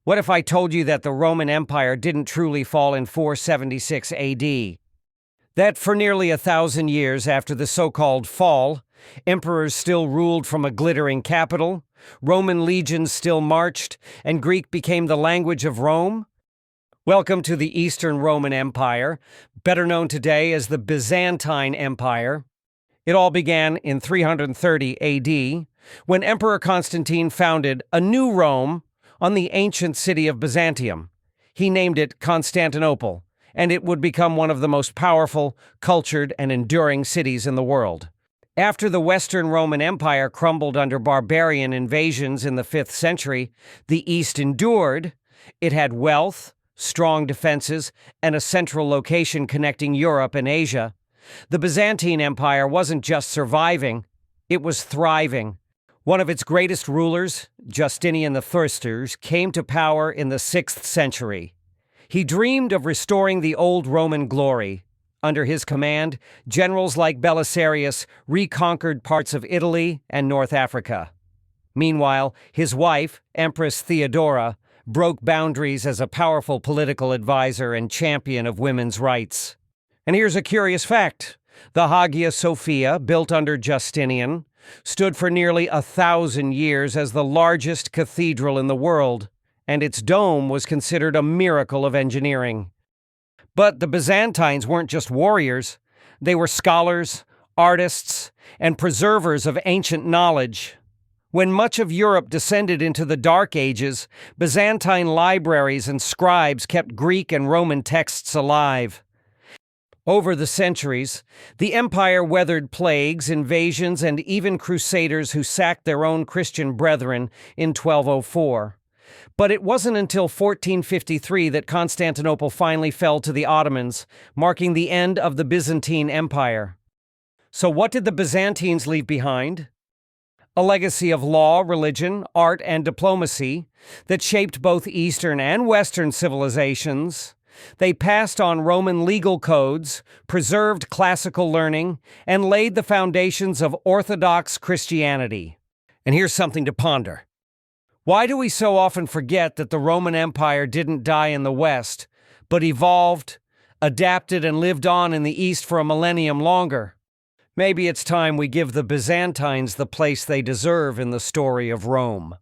What if I told you that the Roman Empire didn't truly fall in 476 AD? That for nearly 1,000 years after the so-called fall, emperors still ruled from a glittering capital, Roman legions still marched, and Greek became the language of Rome? Welcome to the Eastern Roman Empire, better known today as the Byzantine Empire. It all began in 330 AD, when Emperor Constantine founded a new Rome on the ancient city of Byzantium. He named it Constantinople, and it would become one of the most powerful, cultured, and enduring cities in the world. After the Western Roman Empire crumbled under barbarian invasions in the 5th century, the East endured. It had wealth, strong defenses, and a central location connecting Europe and Asia. The Byzantine Empire wasn't just surviving, it was thriving. One of its greatest rulers, Justinian I, came to power in the 6th century. He dreamed of restoring the old Roman glory. Under his command, generals like Belisarius reconquered parts of Italy and North Africa. Meanwhile, his wife, Empress Theodora, broke boundaries as a powerful political advisor and champion of women's rights. And here's a curious fact. The Hagia Sophia, built under Justinian, stood for nearly 1,000 years as the largest cathedral in the world, and its dome was considered a miracle of engineering. But the Byzantines weren't just warriors. They were scholars, artists, and preservers of ancient knowledge. When much of Europe descended into the Dark Ages, Byzantine libraries and scribes kept Greek and Roman texts alive. Over the centuries, the empire weathered plagues, invasions, and even crusaders who sacked their own Christian brethren in 1204. But it wasn't until 1453 that Constantinople finally fell to the Ottomans, marking the end of the Byzantine Empire. So what did the Byzantines leave behind? A legacy of law, religion, art, and diplomacy that shaped both Eastern and Western civilizations. They passed on Roman legal codes, preserved classical learning, and laid the foundations of Orthodox Christianity. And here's something to ponder. Why do we so often forget that the Roman Empire didn't die in the West, but evolved, adapted, and lived on in the East for a millennium longer? Maybe it's time we give the Byzantines the place they deserve in the story of Rome.